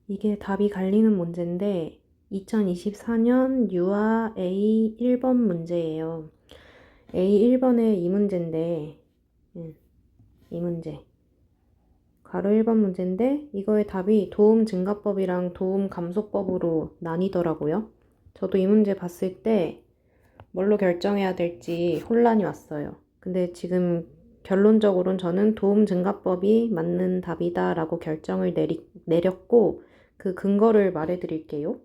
이게 답이 갈리는 문제인데 2024년 유아 A 1번 문제예요. A 1번의 이 문제인데 이 문제 가로 1번 문제인데 이거의 답이 도움 증가법이랑 도움 감소법으로 나뉘더라고요. 저도 이 문제 봤을 때 뭘로 결정해야 될지 혼란이 왔어요. 근데 지금 결론적으로는 저는 도움 증가법이 맞는 답이다 라고 결정을 내렸고 그 근거를 말해 드릴게요.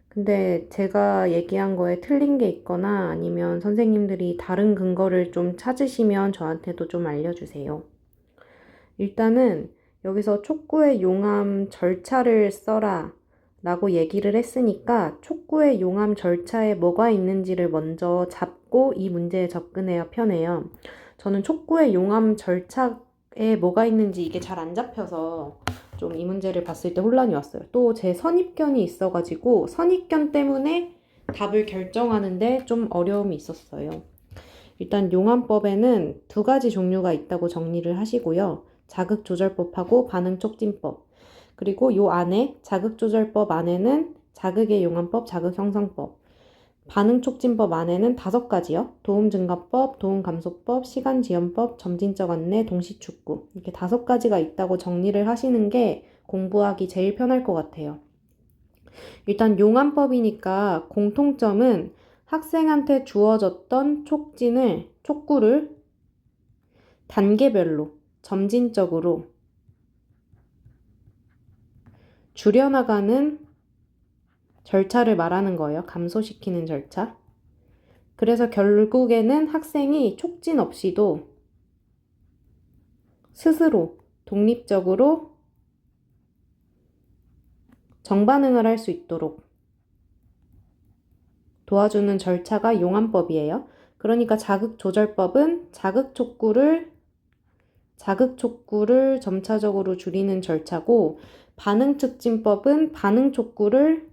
근데 제가 얘기한 거에 틀린 게 있거나 아니면 선생님들이 다른 근거를 좀 찾으시면 저한테도 좀 알려주세요. 일단은 여기서 촉구의 용암 절차를 써라 라고 얘기를 했으니까 촉구의 용암 절차에 뭐가 있는지를 먼저 잡고 이 문제에 접근해야 편해요. 저는 촉구의 용암 절차에 뭐가 있는지 이게 잘 안 잡혀서 좀 이 문제를 봤을 때 혼란이 왔어요. 또 제 선입견이 있어가지고 선입견 때문에 답을 결정하는데 좀 어려움이 있었어요. 일단 용암법에는 두 가지 종류가 있다고 정리를 하시고요. 자극조절법하고 반응촉진법. 그리고 요 안에 자극조절법 안에는 자극의 용암법, 자극형성법. 반응촉진법 안에는 5가지요. 도움증가법, 도움감소법, 시간지연법, 점진적 안내, 동시축구. 이렇게 5가지가 있다고 정리를 하시는 게 공부하기 제일 편할 것 같아요. 일단 용암법이니까 공통점은 학생한테 주어졌던 촉구를 단계별로 점진적으로 줄여나가는 절차를 말하는 거예요. 감소시키는 절차. 그래서 결국에는 학생이 촉진 없이도 스스로 독립적으로 정반응을 할 수 있도록 도와주는 절차가 용암법이에요. 그러니까 자극조절법은 자극촉구를 점차적으로 줄이는 절차고, 반응촉진법은 반응촉구를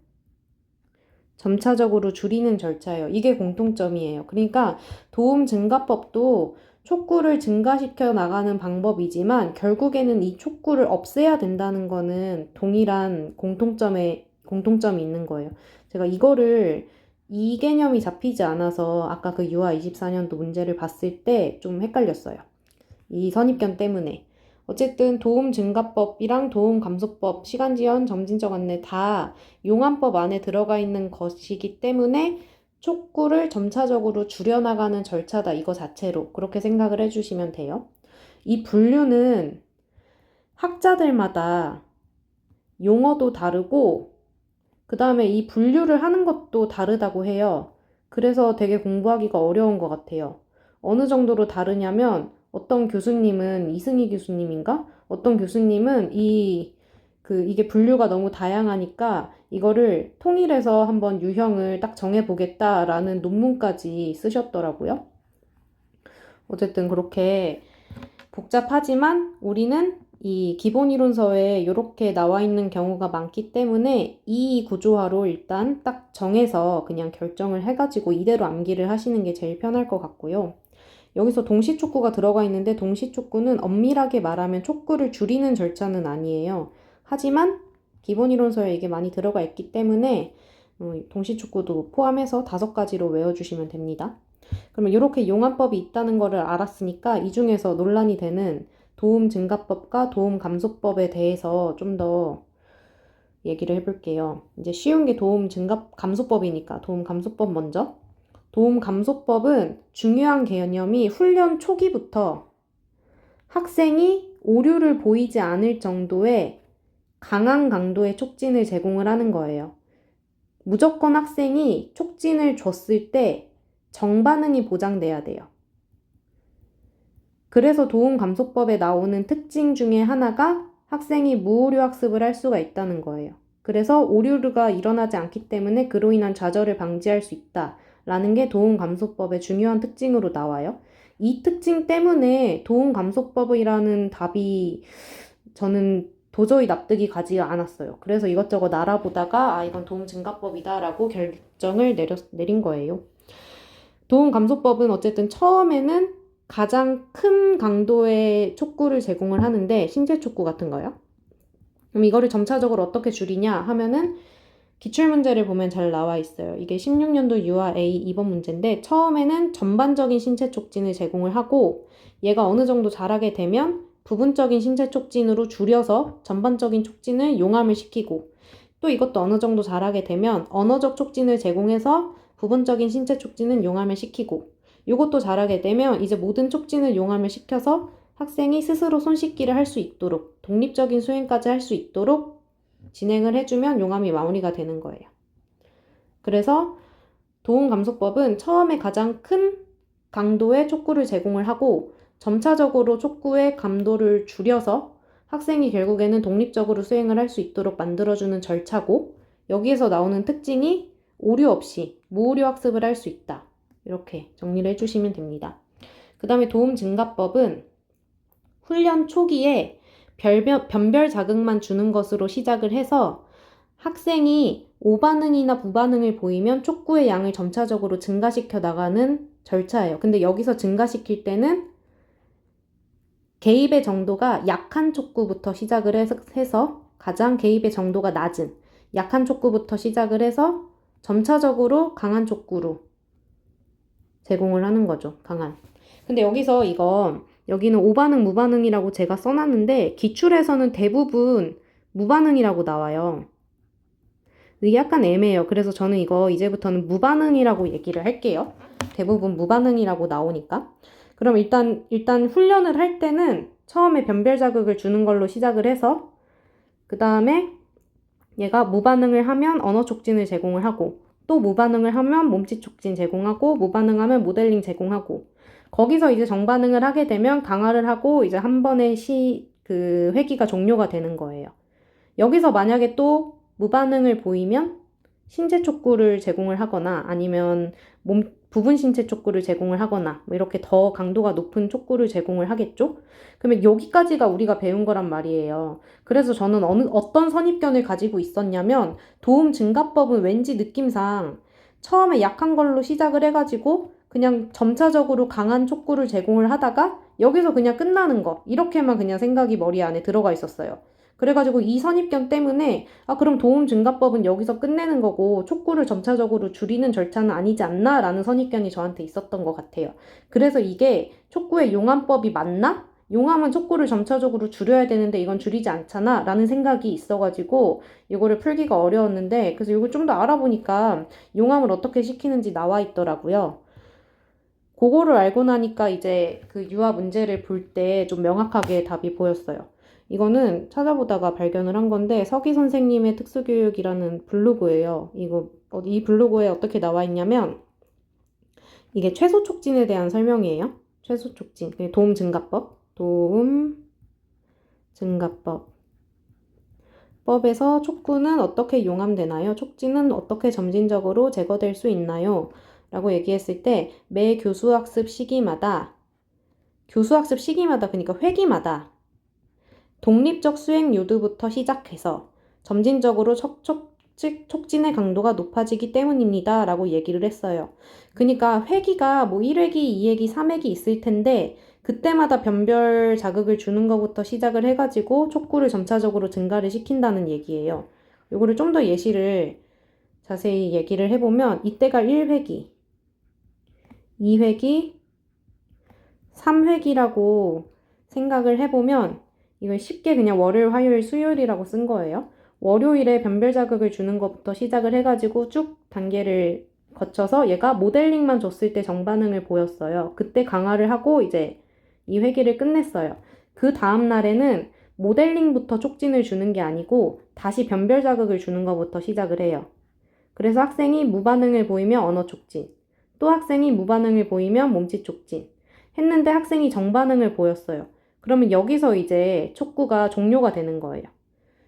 점차적으로 줄이는 절차예요. 이게 공통점이에요. 그러니까 도움증가법도 촉구를 증가시켜 나가는 방법이지만 결국에는 이 촉구를 없애야 된다는 거는 동일한 공통점이 있는 거예요. 제가 이 개념이 잡히지 않아서 아까 그 유아 24년도 문제를 봤을 때 좀 헷갈렸어요. 이 선입견 때문에. 어쨌든 도움 증가법이랑 도움 감소법, 시간지연, 점진적 안내 다 용암법 안에 들어가 있는 것이기 때문에 촉구를 점차적으로 줄여나가는 절차다. 이거 자체로 그렇게 생각을 해주시면 돼요. 이 분류는 학자들마다 용어도 다르고 그 다음에 이 분류를 하는 것도 다르다고 해요. 그래서 되게 공부하기가 어려운 것 같아요. 어느 정도로 다르냐면 어떤 교수님은 이승희 교수님인가? 어떤 교수님은 이게 분류가 너무 다양하니까 이거를 통일해서 한번 유형을 딱 정해보겠다라는 논문까지 쓰셨더라고요. 어쨌든 그렇게 복잡하지만 우리는 이 기본이론서에 이렇게 나와 있는 경우가 많기 때문에 이 구조화로 일단 딱 정해서 그냥 결정을 해가지고 이대로 암기를 하시는 게 제일 편할 것 같고요. 여기서 동시촉구가 들어가 있는데 동시촉구는 엄밀하게 말하면 촉구를 줄이는 절차는 아니에요. 하지만 기본이론서에 이게 많이 들어가 있기 때문에 동시촉구도 포함해서 5가지로 외워주시면 됩니다. 그러면 이렇게 용암법이 있다는 거를 알았으니까 이 중에서 논란이 되는 도움 증가법과 도움 감소법에 대해서 좀 더 얘기를 해볼게요. 이제 쉬운 게 도움 감소법이니까 도움 감소법 먼저. 도움 감소법은 중요한 개념이 훈련 초기부터 학생이 오류를 보이지 않을 정도의 강한 강도의 촉진을 제공을 하는 거예요. 무조건 학생이 촉진을 줬을 때 정반응이 보장돼야 돼요. 그래서 도움감소법에 나오는 특징 중에 하나가 학생이 무오류 학습을 할 수가 있다는 거예요. 그래서 오류가 일어나지 않기 때문에 그로 인한 좌절을 방지할 수 있다라는 게 도움감소법의 중요한 특징으로 나와요. 이 특징 때문에 도움감소법이라는 답이 저는 도저히 납득이 가지 않았어요. 그래서 이것저것 알아보다가 이건 도움증가법이다라고 결정을 내린 거예요. 도움감소법은 어쨌든 처음에는 가장 큰 강도의 촉구를 제공을 하는데 신체 촉구 같은 거요. 그럼 이거를 점차적으로 어떻게 줄이냐 하면은 기출문제를 보면 잘 나와 있어요. 이게 16년도 유아 A 2번 문제인데 처음에는 전반적인 신체 촉진을 제공을 하고 얘가 어느 정도 자라게 되면 부분적인 신체 촉진으로 줄여서 전반적인 촉진을 용암을 시키고 또 이것도 어느 정도 자라게 되면 언어적 촉진을 제공해서 부분적인 신체 촉진은 용암을 시키고 이것도 자라게 되면 이제 모든 촉진을 용암을 시켜서 학생이 스스로 손 씻기를 할 수 있도록 독립적인 수행까지 할 수 있도록 진행을 해주면 용암이 마무리가 되는 거예요. 그래서 도움감소법은 처음에 가장 큰 강도의 촉구를 제공을 하고 점차적으로 촉구의 감도를 줄여서 학생이 결국에는 독립적으로 수행을 할 수 있도록 만들어주는 절차고 여기에서 나오는 특징이 오류 없이 무오류 학습을 할 수 있다. 이렇게 정리를 해주시면 됩니다. 그 다음에 도움증가법은 훈련 초기에 변별 자극만 주는 것으로 시작을 해서 학생이 오반응이나 부반응을 보이면 촉구의 양을 점차적으로 증가시켜 나가는 절차예요. 근데 여기서 증가시킬 때는 개입의 정도가 약한 촉구부터 시작을 해서 가장 개입의 정도가 낮은 약한 촉구부터 시작을 해서 점차적으로 강한 촉구로 제공을 하는 거죠. 강한. 근데 여기서 여기는 오반응, 무반응이라고 제가 써놨는데 기출에서는 대부분 무반응이라고 나와요. 이게 약간 애매해요. 그래서 저는 이거 이제부터는 무반응이라고 얘기를 할게요. 대부분 무반응이라고 나오니까. 그럼 일단 훈련을 할 때는 처음에 변별 자극을 주는 걸로 시작을 해서 그 다음에 얘가 무반응을 하면 언어 촉진을 제공을 하고 또 무반응을 하면 몸짓 촉진 제공하고 무반응하면 모델링 제공하고 거기서 이제 정반응을 하게 되면 강화를 하고 이제 한 번의 회기가 종료가 되는 거예요. 여기서 만약에 또 무반응을 보이면 신체 촉구를 제공을 하거나 아니면 부분 신체 촉구를 제공을 하거나 뭐 이렇게 더 강도가 높은 촉구를 제공을 하겠죠? 그러면 여기까지가 우리가 배운 거란 말이에요. 그래서 저는 어떤 선입견을 가지고 있었냐면 도움 증가법은 왠지 느낌상 처음에 약한 걸로 시작을 해가지고 그냥 점차적으로 강한 촉구를 제공을 하다가 여기서 그냥 끝나는 거 이렇게만 그냥 생각이 머리 안에 들어가 있었어요. 그래가지고 이 선입견 때문에 그럼 도움 증가법은 여기서 끝내는 거고 촉구를 점차적으로 줄이는 절차는 아니지 않나? 라는 선입견이 저한테 있었던 것 같아요. 그래서 이게 촉구의 용암법이 맞나? 용암은 촉구를 점차적으로 줄여야 되는데 이건 줄이지 않잖아? 라는 생각이 있어가지고 이거를 풀기가 어려웠는데 그래서 이걸 좀 더 알아보니까 용암을 어떻게 시키는지 나와 있더라고요. 그거를 알고 나니까 이제 그 유아 문제를 볼 때 좀 명확하게 답이 보였어요. 이거는 찾아보다가 발견을 한 건데 서기 선생님의 특수교육이라는 블로그예요. 이 블로그에 어떻게 나와 있냐면 이게 최소 촉진에 대한 설명이에요. 최소 촉진, 도움 증가법, 도움 증가법. 법에서 촉구는 어떻게 용암되나요? 촉진은 어떻게 점진적으로 제거될 수 있나요? 라고 얘기했을 때 매 교수학습 시기마다 그러니까 회기마다 독립적 수행 요드부터 시작해서 점진적으로 촉진의 강도가 높아지기 때문입니다. 라고 얘기를 했어요. 그러니까 회기가 뭐 1회기, 2회기, 3회기 있을 텐데 그때마다 변별 자극을 주는 것부터 시작을 해가지고 촉구를 점차적으로 증가를 시킨다는 얘기예요. 요거를 좀 더 예시를 자세히 얘기를 해보면 이때가 1회기, 2회기, 3회기라고 생각을 해보면 이걸 쉽게 그냥 월요일, 화요일, 수요일이라고 쓴 거예요. 월요일에 변별 자극을 주는 것부터 시작을 해가지고 쭉 단계를 거쳐서 얘가 모델링만 줬을 때 정반응을 보였어요. 그때 강화를 하고 이제 이 회기를 끝냈어요. 그 다음 날에는 모델링부터 촉진을 주는 게 아니고 다시 변별 자극을 주는 것부터 시작을 해요. 그래서 학생이 무반응을 보이면 언어 촉진, 또 학생이 무반응을 보이면 몸짓 촉진 했는데 학생이 정반응을 보였어요. 그러면 여기서 이제 촉구가 종료가 되는 거예요.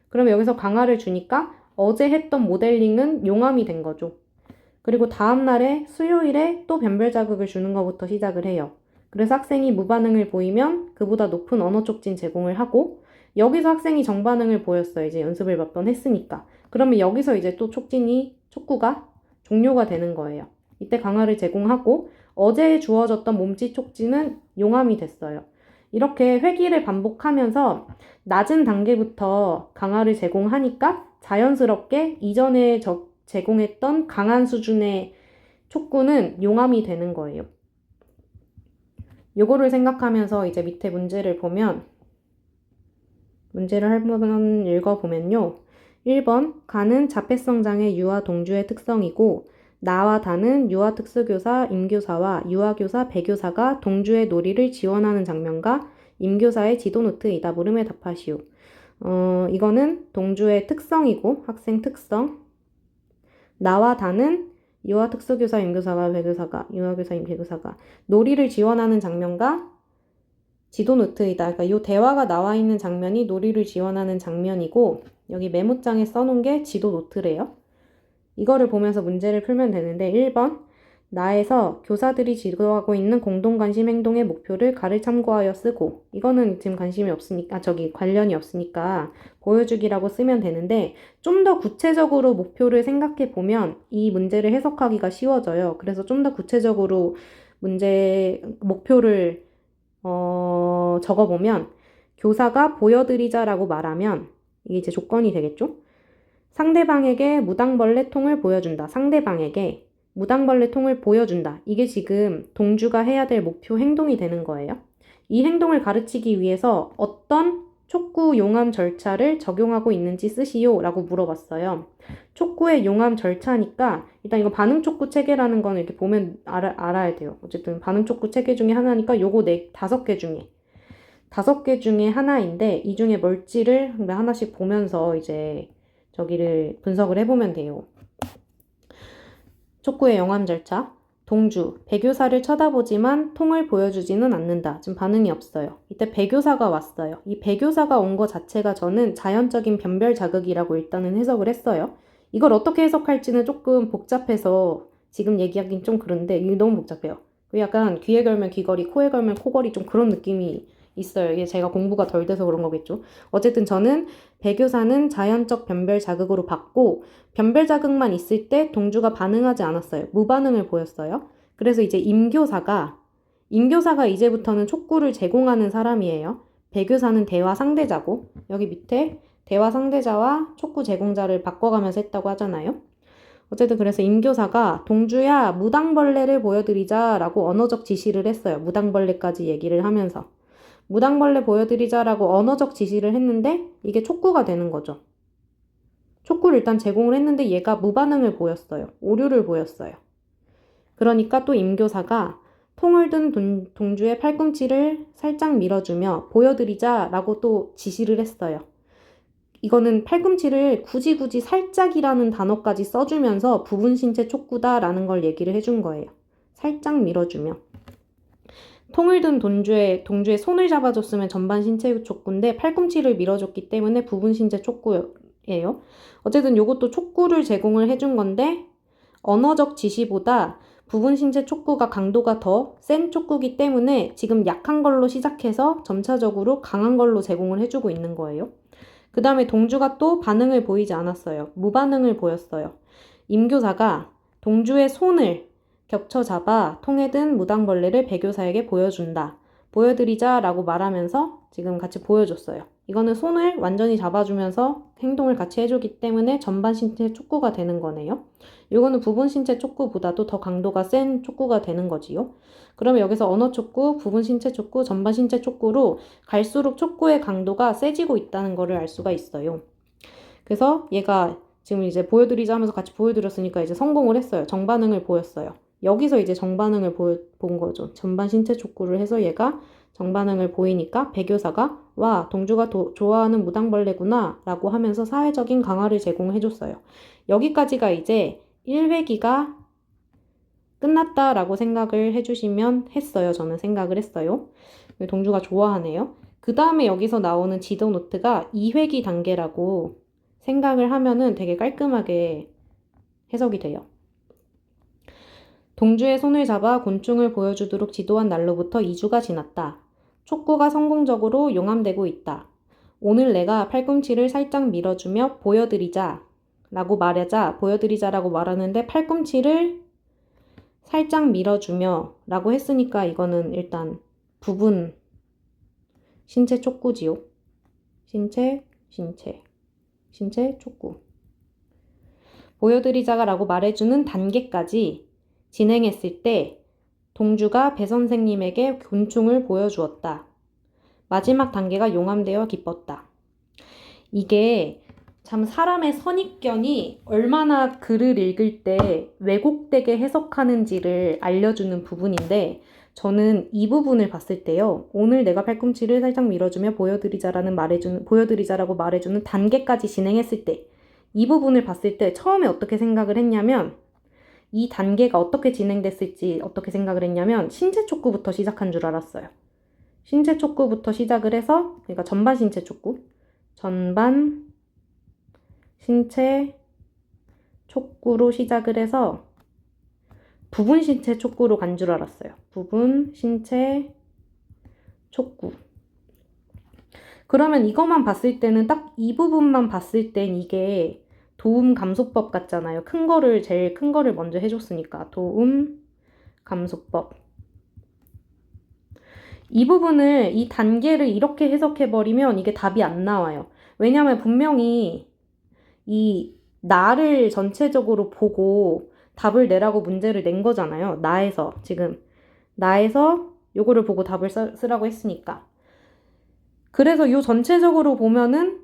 그러면 여기서 강화를 주니까 어제 했던 모델링은 용암이 된 거죠. 그리고 다음날에 수요일에 또 변별 자극을 주는 것부터 시작을 해요. 그래서 학생이 무반응을 보이면 그보다 높은 언어 촉진 제공을 하고 여기서 학생이 정반응을 보였어요. 이제 연습을 몇 번 했으니까. 그러면 여기서 이제 또 촉구가 종료가 되는 거예요. 이때 강화를 제공하고 어제 주어졌던 몸짓 촉진은 용암이 됐어요. 이렇게 회귀를 반복하면서 낮은 단계부터 강화를 제공하니까 자연스럽게 이전에 제공했던 강한 수준의 촉구는 용암이 되는 거예요. 요거를 생각하면서 이제 밑에 문제를 보면, 문제를 한번 읽어보면요. 1번, 가는 자폐성장의 유아 동주의 특성이고, 나와 다는 유아 특수교사, 임교사와 유아교사, 배교사가 동주의 놀이를 지원하는 장면과 임교사의 지도 노트이다. 물음에 답하시오. 이거는 동주의 특성이고, 학생 특성. 나와 다는 유아 특수교사, 임교사가, 배교사가, 유아교사, 임교사가 놀이를 지원하는 장면과 지도 노트이다. 그러니까 이 대화가 나와 있는 장면이 놀이를 지원하는 장면이고 여기 메모장에 써놓은 게 지도 노트래요. 이거를 보면서 문제를 풀면 되는데 1번 나에서 교사들이 지도하고 있는 공동관심 행동의 목표를 가를 참고하여 쓰고 이거는 지금 관심이 없으니까 관련이 없으니까 보여주기라고 쓰면 되는데 좀 더 구체적으로 목표를 생각해 보면 이 문제를 해석하기가 쉬워져요. 그래서 좀 더 구체적으로 목표를 적어보면 교사가 보여드리자라고 말하면 이게 이제 조건이 되겠죠? 상대방에게 무당벌레 통을 보여준다. 상대방에게 무당벌레 통을 보여준다. 이게 지금 동주가 해야 될 목표 행동이 되는 거예요. 이 행동을 가르치기 위해서 어떤 촉구 용암 절차를 적용하고 있는지 쓰시오 라고 물어봤어요. 촉구의 용암 절차니까 일단 이거 반응 촉구 체계라는 거는 이렇게 보면 알아야 돼요. 어쨌든 반응 촉구 체계 중에 하나니까 요거 5개 중에 하나인데 이 중에 뭘지를 하나씩 보면서 이제 저기를 분석을 해보면 돼요. 촉구의 영암 절차. 동주, 배교사를 쳐다보지만 통을 보여주지는 않는다. 지금 반응이 없어요. 이때 배교사가 왔어요. 이 배교사가 온 거 자체가 저는 자연적인 변별 자극이라고 일단은 해석을 했어요. 이걸 어떻게 해석할지는 조금 복잡해서 지금 얘기하긴 좀 그런데 이게 너무 복잡해요. 약간 귀에 걸면 귀걸이, 코에 걸면 코걸이 좀 그런 느낌이 있어요. 이게 제가 공부가 덜 돼서 그런 거겠죠. 어쨌든 저는 배교사는 자연적 변별 자극으로 받고 변별 자극만 있을 때 동주가 반응하지 않았어요. 무반응을 보였어요. 그래서 이제 임교사가 이제부터는 촉구를 제공하는 사람이에요. 배교사는 대화 상대자고 여기 밑에 대화 상대자와 촉구 제공자를 바꿔가면서 했다고 하잖아요. 어쨌든 그래서 임교사가 동주야 무당벌레를 보여드리자라고 언어적 지시를 했어요. 무당벌레까지 얘기를 하면서. 무당벌레 보여드리자라고 언어적 지시를 했는데 이게 촉구가 되는 거죠. 촉구를 일단 제공을 했는데 얘가 무반응을 보였어요. 오류를 보였어요. 그러니까 또 임교사가 통을 든 동주의 팔꿈치를 살짝 밀어주며 보여드리자라고 또 지시를 했어요. 이거는 팔꿈치를 굳이 살짝이라는 단어까지 써주면서 부분 신체 촉구다라는 걸 얘기를 해준 거예요. 살짝 밀어주며. 통을 든 동주의 손을 잡아줬으면 전반 신체 촉구인데 팔꿈치를 밀어줬기 때문에 부분 신체 촉구예요. 어쨌든 이것도 촉구를 제공을 해준 건데 언어적 지시보다 부분 신체 촉구가 강도가 더 센 촉구기 때문에 지금 약한 걸로 시작해서 점차적으로 강한 걸로 제공을 해주고 있는 거예요. 그 다음에 동주가 또 반응을 보이지 않았어요. 무반응을 보였어요. 임교사가 동주의 손을 겹쳐 잡아 통에 든 무당벌레를 배교사에게 보여준다. 보여드리자라고 말하면서 지금 같이 보여줬어요. 이거는 손을 완전히 잡아주면서 행동을 같이 해주기 때문에 전반 신체 촉구가 되는 거네요. 이거는 부분 신체 촉구보다도 더 강도가 센 촉구가 되는 거지요. 그러면 여기서 언어 촉구, 부분 신체 촉구, 전반 신체 촉구로 갈수록 촉구의 강도가 세지고 있다는 것을 알 수가 있어요. 그래서 얘가 지금 이제 보여드리자 하면서 같이 보여드렸으니까 이제 성공을 했어요. 정반응을 보였어요. 여기서 이제 정반응을 본 거죠. 전반 신체 촉구를 해서 얘가 정반응을 보이니까 배교사가 와 동주가 좋아하는 무당벌레구나 라고 하면서 사회적인 강화를 제공해줬어요. 여기까지가 이제 1회기가 끝났다라고 생각을 해주시면 했어요. 저는 생각을 했어요. 동주가 좋아하네요. 그 다음에 여기서 나오는 지도 노트가 2회기 단계라고 생각을 하면은 되게 깔끔하게 해석이 돼요. 동주의 손을 잡아 곤충을 보여주도록 지도한 날로부터 2주가 지났다. 촉구가 성공적으로 용암되고 있다. 오늘 내가 팔꿈치를 살짝 밀어주며 보여드리자라고 말하는데 팔꿈치를 살짝 밀어주며 라고 했으니까 이거는 일단 부분 신체 촉구지요. 신체 촉구. 보여드리자가 라고 말해주는 단계까지 진행했을 때 동주가 배 선생님에게 곤충을 보여주었다. 마지막 단계가 용암되어 기뻤다. 이게 참 사람의 선입견이 얼마나 글을 읽을 때 왜곡되게 해석하는지를 알려주는 부분인데, 저는 이 부분을 봤을 때요, 오늘 내가 팔꿈치를 살짝 밀어주며 보여드리자라고 말해주는 단계까지 진행했을 때, 이 부분을 봤을 때 처음에 어떻게 생각을 했냐면, 이 단계가 어떻게 진행됐을지 어떻게 생각을 했냐면 신체 촉구부터 시작한 줄 알았어요. 신체 촉구부터 시작을 해서, 그러니까 전반 신체 촉구, 전반 신체 촉구로 시작을 해서 부분 신체 촉구로 간 줄 알았어요. 부분 신체 촉구. 그러면 이것만 봤을 때는, 딱 이 부분만 봤을 땐 이게 도움 감소법 같잖아요. 제일 큰 거를 먼저 해줬으니까. 도움 감소법. 이 단계를 이렇게 해석해버리면 이게 답이 안 나와요. 왜냐면 분명히 이 나를 전체적으로 보고 답을 내라고 문제를 낸 거잖아요. 나에서 요거를 보고 답을 쓰라고 했으니까. 그래서 요 전체적으로 보면은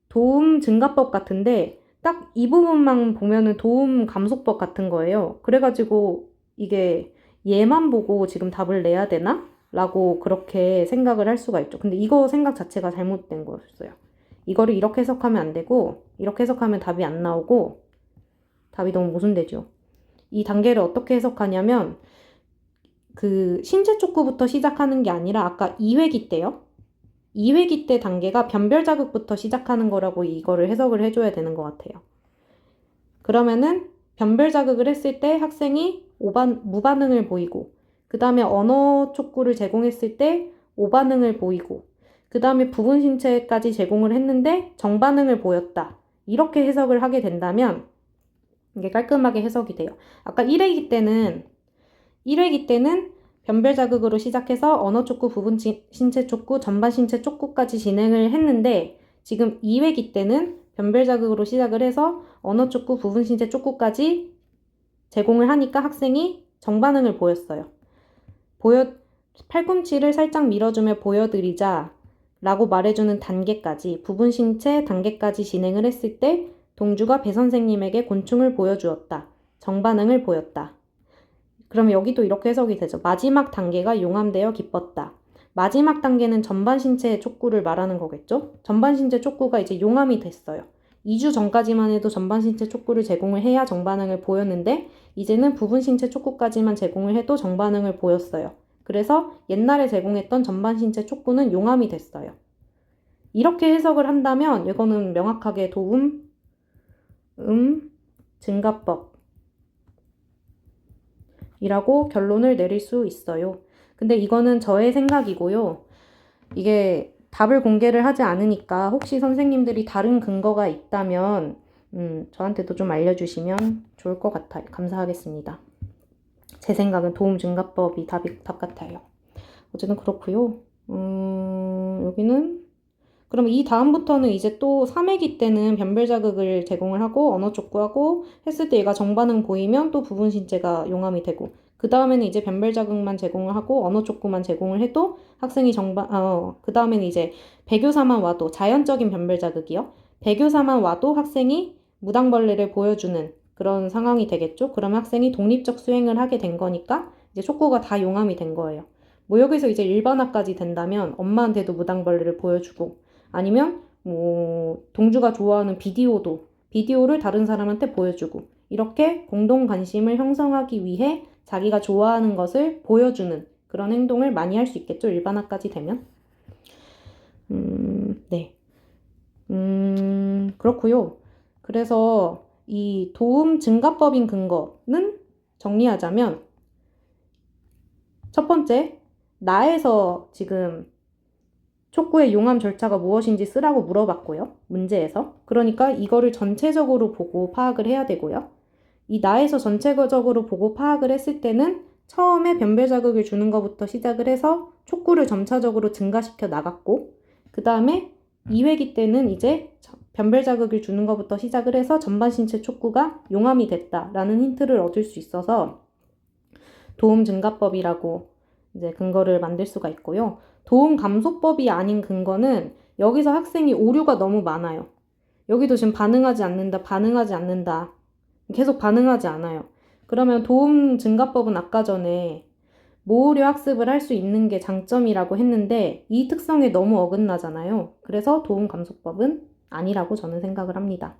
도움 증가법 같은데 딱 이 부분만 보면은 도움 감소법 같은 거예요. 그래가지고 이게 얘만 보고 지금 답을 내야 되나? 라고 그렇게 생각을 할 수가 있죠. 근데 이거 생각 자체가 잘못된 거였어요. 이거를 이렇게 해석하면 안 되고, 이렇게 해석하면 답이 안 나오고, 답이 너무 모순되죠. 이 단계를 어떻게 해석하냐면, 그 신체 촉구부터 시작하는 게 아니라 아까 2회기 때요. 2회기 때 단계가 변별 자극부터 시작하는 거라고 이거를 해석을 해줘야 되는 것 같아요. 그러면은 변별 자극을 했을 때 학생이 무반응을 보이고, 그 다음에 언어 촉구를 제공했을 때 오반응을 보이고, 그 다음에 부분 신체까지 제공을 했는데 정반응을 보였다. 이렇게 해석을 하게 된다면 이게 깔끔하게 해석이 돼요. 아까 1회기 때는 변별 자극으로 시작해서 언어 촉구, 부분 신체 촉구, 전반 신체 촉구까지 진행을 했는데, 지금 2회기 때는 변별 자극으로 시작을 해서 언어 촉구, 부분 신체 촉구까지 제공을 하니까 학생이 정반응을 보였어요. 팔꿈치를 살짝 밀어주며 보여드리자 라고 말해주는 단계까지, 부분 신체 단계까지 진행을 했을 때 동주가 배 선생님에게 곤충을 보여주었다. 정반응을 보였다. 그럼 여기도 이렇게 해석이 되죠. 마지막 단계가 용암되어 기뻤다. 마지막 단계는 전반 신체 촉구를 말하는 거겠죠? 전반 신체 촉구가 이제 용암이 됐어요. 2주 전까지만 해도 전반 신체 촉구를 제공을 해야 정반응을 보였는데, 이제는 부분 신체 촉구까지만 제공을 해도 정반응을 보였어요. 그래서 옛날에 제공했던 전반 신체 촉구는 용암이 됐어요. 이렇게 해석을 한다면 이거는 명확하게 도움 증가법 이라고 결론을 내릴 수 있어요. 근데 이거는 저의 생각이고요. 이게 답을 공개를 하지 않으니까 혹시 선생님들이 다른 근거가 있다면 저한테도 좀 알려주시면 좋을 것 같아요. 감사하겠습니다. 제 생각은 도움 증가법이 답 같아요. 어쨌든 그렇고요. 여기는 그럼 이 다음부터는 이제 또 3회기 때는 변별 자극을 제공을 하고 언어 촉구하고 했을 때 얘가 정반응 보이면 또 부분 신체가 용암이 되고, 그 다음에는 이제 변별 자극만 제공을 하고 언어 촉구만 제공을 해도 학생이 그 다음에는 이제 배교사만 와도, 자연적인 변별 자극이요. 배교사만 와도 학생이 무당벌레를 보여주는 그런 상황이 되겠죠. 그러면 학생이 독립적 수행을 하게 된 거니까 이제 촉구가 다 용암이 된 거예요. 뭐 여기서 이제 일반화까지 된다면 엄마한테도 무당벌레를 보여주고, 아니면 뭐 동주가 좋아하는 비디오를 다른 사람한테 보여주고, 이렇게 공동 관심을 형성하기 위해 자기가 좋아하는 것을 보여주는 그런 행동을 많이 할 수 있겠죠. 일반화까지 되면. 네. 그렇고요. 그래서 이 도움 증가법인 근거는 정리하자면, 첫 번째, 나에서 지금 촉구의 용암 절차가 무엇인지 쓰라고 물어봤고요. 문제에서. 그러니까 이거를 전체적으로 보고 파악을 해야 되고요. 이 나에서 전체적으로 보고 파악을 했을 때는 처음에 변별 자극을 주는 것부터 시작을 해서 촉구를 점차적으로 증가시켜 나갔고, 그 다음에 2회기 때는 이제 변별 자극을 주는 것부터 시작을 해서 전반 신체 촉구가 용암이 됐다라는 힌트를 얻을 수 있어서 도움 증가법이라고 이제 근거를 만들 수가 있고요. 도움 감소법이 아닌 근거는 여기서 학생이 오류가 너무 많아요. 여기도 지금 반응하지 않는다. 계속 반응하지 않아요. 그러면 도움 증가법은 아까 전에 모의료 학습을 할 수 있는 게 장점이라고 했는데 이 특성에 너무 어긋나잖아요. 그래서 도움 감소법은 아니라고 저는 생각을 합니다.